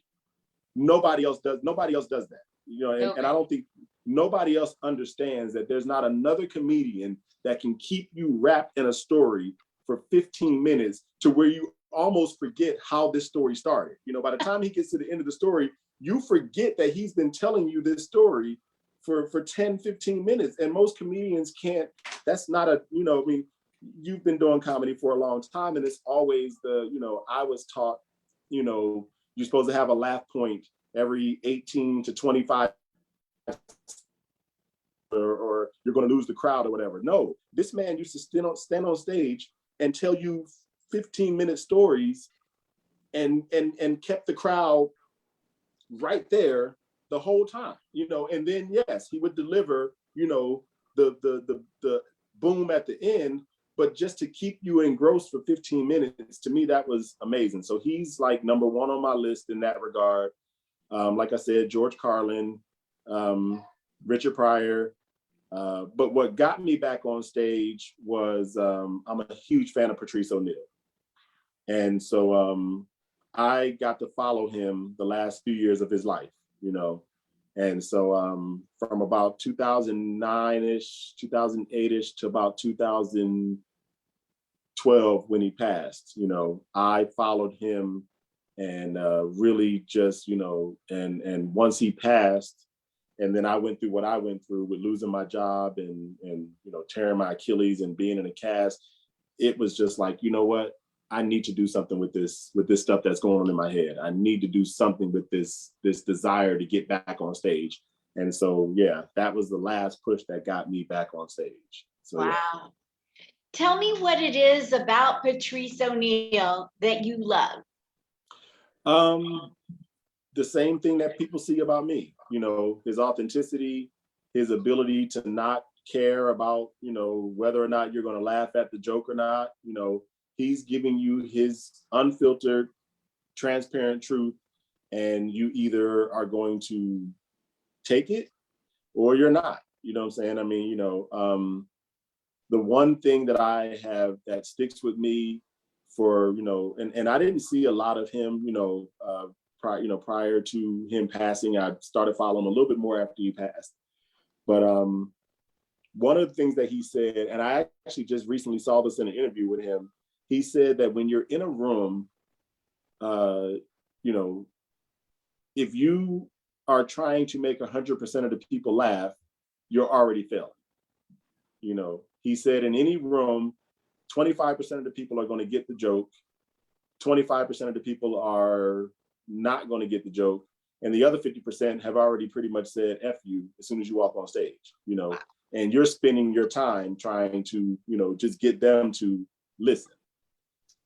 nobody else does that, you know, and I don't think nobody else understands that there's not another comedian that can keep you wrapped in a story for 15 minutes to where you almost forget how this story started. You know, by the time he gets to the end of the story, you forget that he's been telling you this story for 10, 15 minutes. And most comedians can't, that's not a, you know, I mean, you've been doing comedy for a long time and it's always the, you know, I was taught, you know, you're supposed to have a laugh point every 18 to 25 or you're going to lose the crowd or whatever. No, this man used to stand on stage and tell you 15-minute stories and kept the crowd right there the whole time, you know. And then yes, he would deliver, you know, the boom at the end, but just to keep you engrossed for 15 minutes, to me that was amazing. So he's like number one on my list in that regard. Like I said, George Carlin, Richard Pryor. But what got me back on stage was I'm a huge fan of Patrice O'Neal. And so I got to follow him the last few years of his life, you know. And so from about 2009-ish, 2008-ish to about 2012 when he passed, you know, I followed him and really just, you know, and once he passed, and then I went through what I went through with losing my job and you know, tearing my Achilles and being in a cast, it was just like, you know what? I need to do something with this stuff that's going on in my head. I need to do something with this desire to get back on stage. And so, yeah, that was the last push that got me back on stage. So, Wow. yeah. Tell me what it is about Patrice O'Neal that you love. The same thing that people see about me, you know, his authenticity, his ability to not care about, you know, whether or not you're going to laugh at the joke or not. You know, he's giving you his unfiltered, transparent truth, and you either are going to take it or you're not. You know what I'm saying? I mean, you know, the one thing that I have that sticks with me for, you know, and I didn't see a lot of him, you know, prior to him passing. I started following him a little bit more after he passed. But one of the things that he said, and I actually just recently saw this in an interview with him, he said that when you're in a room, you know, if you are trying to make 100% of the people laugh, you're already failing. You know, he said in any room, 25% of the people are going to get the joke, 25% of the people are not going to get the joke, and the other 50% have already pretty much said F you as soon as you walk on stage, you know, and you're spending your time trying to, you know, just get them to listen.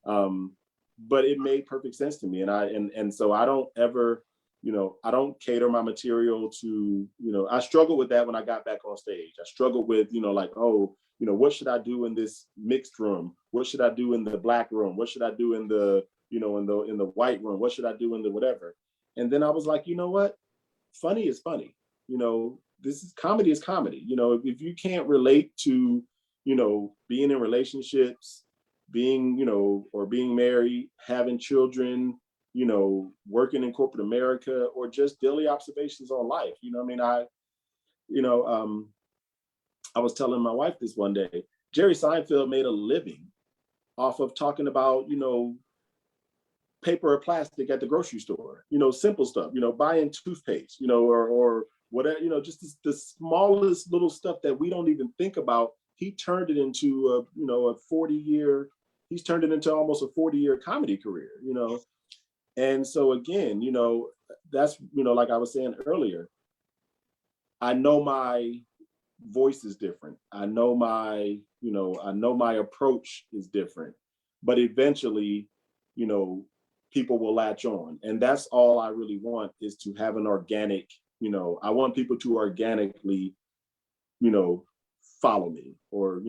But it made perfect sense to me. And so I don't ever, you know, I don't cater my material to, you know, I struggled with that when I got back on stage. I struggled with, you know, like, oh, you know, what should I do in this mixed room? What should I do in the black room? What should I do in the, you know, in the white room? What should I do in the whatever? And then I was like, you know what? Funny is funny. You know, this is comedy. You know, if you can't relate to, you know, being in relationships, being, you know, or being married, having children, you know, working in corporate America, or just daily observations on life. You know, I mean, you know, I was telling my wife this one day, Jerry Seinfeld made a living off of talking about, you know, paper or plastic at the grocery store, you know, simple stuff, you know, buying toothpaste, you know, or whatever, you know, just the smallest little stuff that we don't even think about he turned it into he's turned it into almost a 40-year comedy career, And so again, that's, like I was saying earlier, I know my voice is different. I know my approach is different, but eventually, people will latch on. And that's all I really want, is to have an organic, I want people to organically, follow me, or,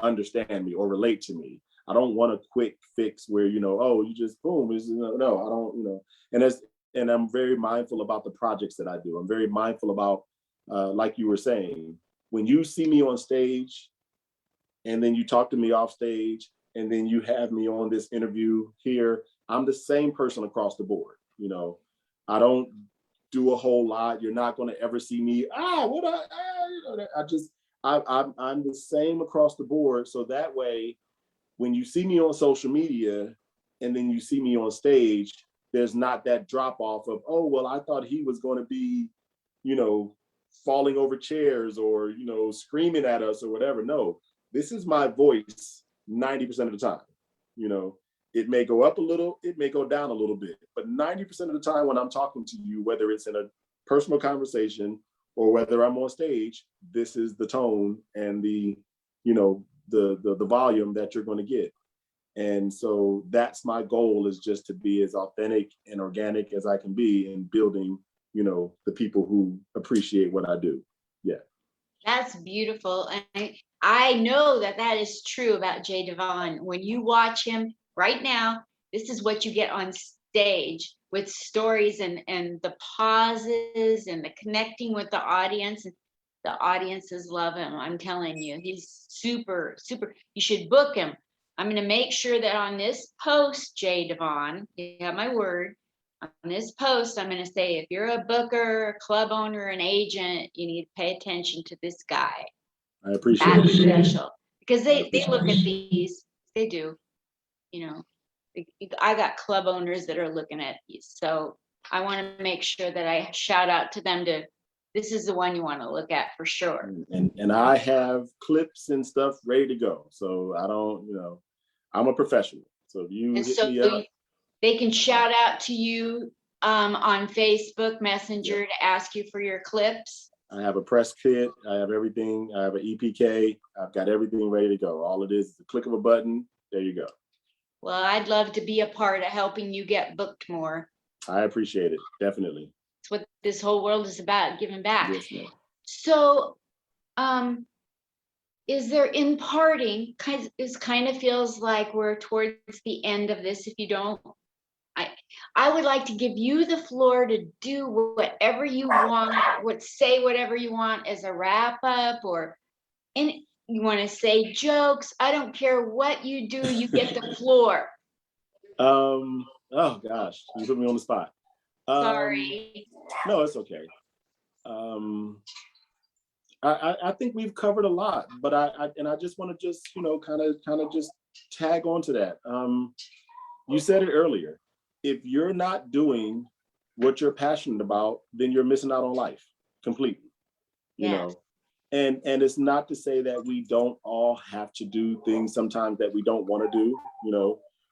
understand me or relate to me. I don't want a quick fix where, oh, you just boom. No, I don't, and I'm very mindful about the projects that I do. I'm very mindful about, like you were saying, when you see me on stage and then you talk to me off stage and then you have me on this interview here, I'm the same person across the board. I don't do a whole lot. You're not going to ever see me, I'm the same across the board. So that way, when you see me on social media and then you see me on stage, there's not that drop off of, oh, well, I thought he was going to be, falling over chairs or, screaming at us or whatever. No, this is my voice 90% of the time. It may go up a little, it may go down a little bit, but 90% of the time when I'm talking to you, whether it's in a personal conversation or whether I'm on stage, this is the tone and the volume that you're going to get. And so that's my goal, is just to be as authentic and organic as I can be in building, the people who appreciate what I do. Yeah. That's beautiful. And I know that is true about Jaye Devan. When you watch him right now, this is what you get on stage, with stories and the pauses and the connecting with the audience. The audiences love him. I'm telling you, he's super, super. You should book him. I'm going to make sure that on this post, Jaye Devan, you have my word. On this post, I'm going to say, if you're a booker, a club owner, an agent, you need to pay attention to this guy. I appreciate That's it. special, because they look at these. They do. I got club owners that are looking at these. So I want to make sure that I shout out to them this is the one you want to look at for sure. And I have clips and stuff ready to go. So I don't, I'm a professional. So if you hit me up, they can shout out to you on Facebook Messenger to ask you for your clips. I have a press kit. I have everything. I have an EPK. I've got everything ready to go. All it is a click of a button. There you go. Well, I'd love to be a part of helping you get booked more. I appreciate it. Definitely. It's what this whole world is about, giving back. Yes, ma'am. So, is there, in parting, kind of feels like we're towards the end of this. If you don't, I would like to give you the floor to do whatever you want, say whatever you want as a wrap up, and you want to say jokes. I don't care what you do, you get the floor. Oh gosh, you put me on the spot. Sorry. No, it's okay. I think we've covered a lot, but I just want to just, kind of just tag on to that. You said it earlier. If you're not doing what you're passionate about, then you're missing out on life completely. You know, and it's not to say that we don't all have to do things sometimes that we don't want to do.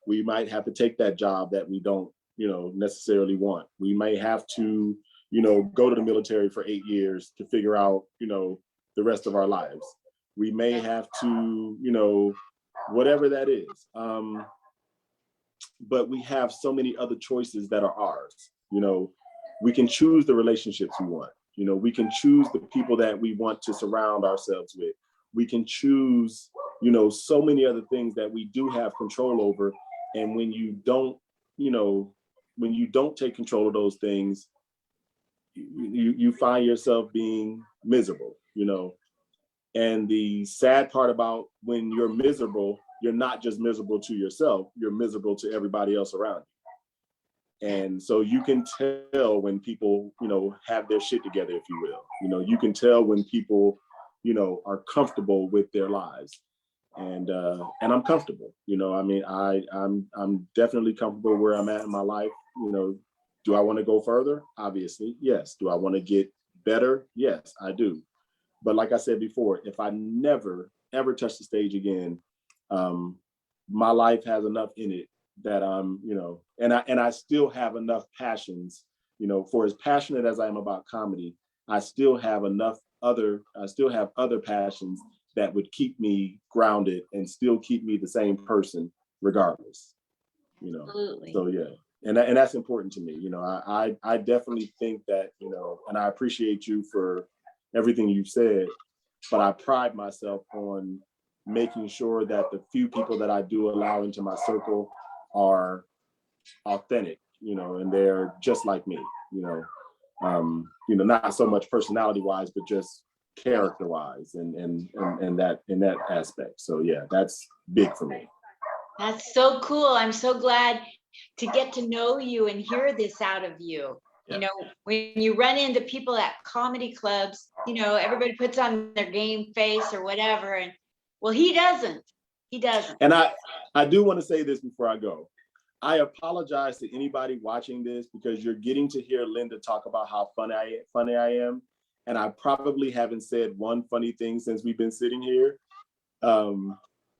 We might have to take that job that we don't, necessarily want. We may have to, go to the military for 8 years to figure out, the rest of our lives. We may have to, whatever that is. But we have so many other choices that are ours. We can choose the relationships we want. We can choose the people that we want to surround ourselves with. We can choose, so many other things that we do have control over. And when you don't, when you don't take control of those things, you find yourself being miserable, And the sad part about when you're miserable, you're not just miserable to yourself, you're miserable to everybody else around you. And so you can tell when people, have their shit together, if you will. You can tell when people, are comfortable with their lives. And I'm comfortable, I'm definitely comfortable where I'm at in my life. Do I want to go further? Obviously, yes. Do I want to get better? Yes, I do. But like I said before, if I never, ever touch the stage again, my life has enough in it that I'm, you know, and I still have enough passions, you know, for as passionate as I am about comedy, I still have other passions that would keep me grounded and still keep me the same person regardless, you know. Absolutely. So yeah, and that's important to me, you know. I definitely think that, you know, and I appreciate you for everything you've said, but I pride myself on making sure that the few people that I do allow into my circle are authentic, you know, and they're just like me, you know. Not so much personality wise, but just character wise, and that in that aspect. So yeah, that's big for me. That's so cool. I'm so glad to get to know you and hear this out of you. Yeah. You know, when you run into people at comedy clubs, you know, everybody puts on their game face or whatever. And well, he doesn't. He doesn't. And I do want to say this before I go. I apologize to anybody watching this because you're getting to hear Linda talk about how funny I am. And I probably haven't said one funny thing since we've been sitting here. And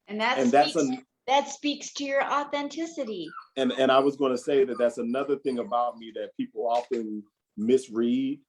that speaks to your authenticity. And I was going to say that that's another thing about me that people often misread,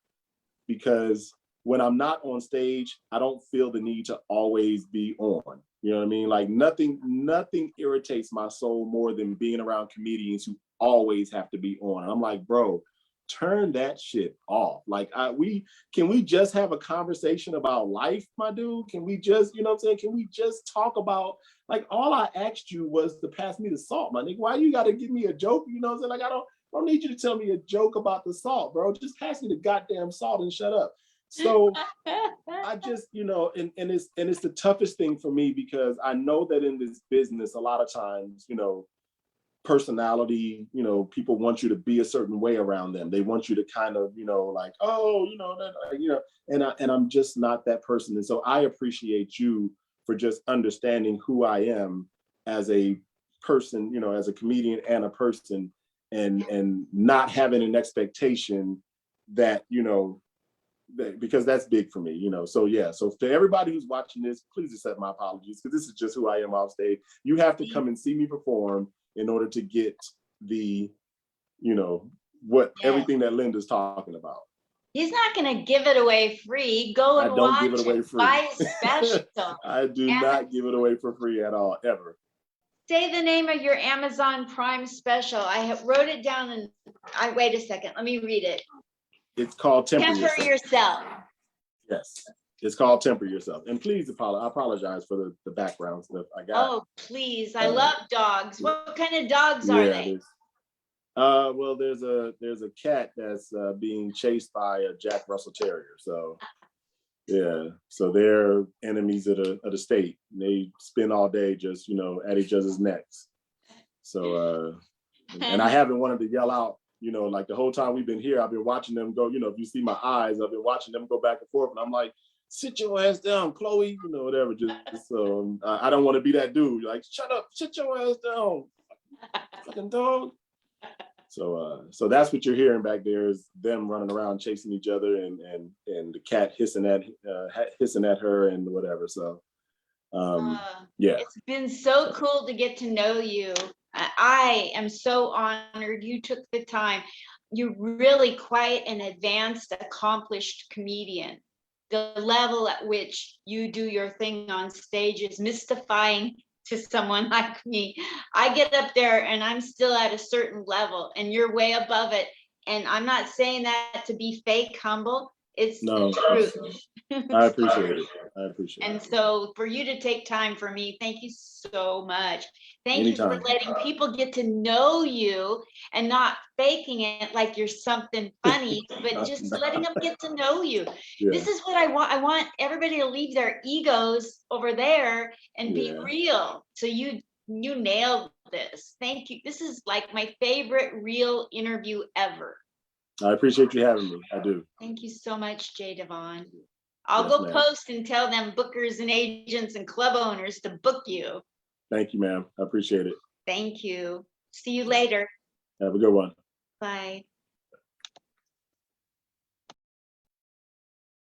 because when I'm not on stage, I don't feel the need to always be on. You know what I mean? Like nothing irritates my soul more than being around comedians who always have to be on. And I'm like, bro, turn that shit off. Like can we just have a conversation about life, my dude? Can we just, you know what I'm saying? Can we just talk about, like, all I asked you was to pass me the salt, my nigga. Why you gotta give me a joke? You know what I'm saying? Like, I don't need you to tell me a joke about the salt, bro. Just pass me the goddamn salt and shut up. So I just, you know, and it's the toughest thing for me, because I know that in this business, a lot of times, you know, personality, you know, people want you to be a certain way around them. They want you to kind of, you know, like, oh, you know, that, you know, and I'm just not that person. And so I appreciate you for just understanding who I am as a person, you know, as a comedian and a person, and not having an expectation that, you know, because that's big for me, you know. So yeah, so to everybody who's watching this, please accept my apologies, because this is just who I am off stage. You have to come and see me perform in order to get the, you know, everything that Linda's talking about. He's not going to give it away free. Go and watch give it away free. Buy a special. I do not give it away for free at all, ever. Say the name of your Amazon Prime special. I wrote it down, and wait a second. Let me read it. It's called Temper Yourself. Yes, it's called Temper Yourself. And please I apologize for the background stuff I got. Oh, please. I love dogs. What kind of dogs are they? Well, there's a cat that's being chased by a Jack Russell Terrier. So yeah, so they're enemies of the state. They spend all day just, you know, at each other's necks. So and I haven't wanted to yell out, you know, like the whole time we've been here, I've been watching them go, you know, if you see my eyes, I've been watching them go back and forth, and I'm like, sit your ass down, Chloe, you know, whatever. Just so I don't want to be that dude. Like, shut up, sit your ass down, fucking dog. So that's what you're hearing back there, is them running around chasing each other, and the cat hissing at her and whatever. So yeah, it's been so cool to get to know you. I am so honored you took the time. You're really quite an advanced, accomplished comedian. The level at which you do your thing on stage is mystifying to someone like me. I get up there and I'm still at a certain level, and you're way above it. And I'm not saying that to be fake humble. It's the truth. I appreciate it. And so for you to take time for me, thank you so much. Thank Anytime. you for letting people get to know you and not faking it like you're something funny, but just letting them get to know you. Yeah. This is what I want. I want everybody to leave their egos over there and be real. So you nailed this. Thank you. This is like my favorite real interview ever. I appreciate you having me. I do. Thank you so much, Jaye Devan. I'll go post and tell them bookers and agents and club owners to book you. Thank you, ma'am. I appreciate it. Thank you. See you later. Have a good one. Bye.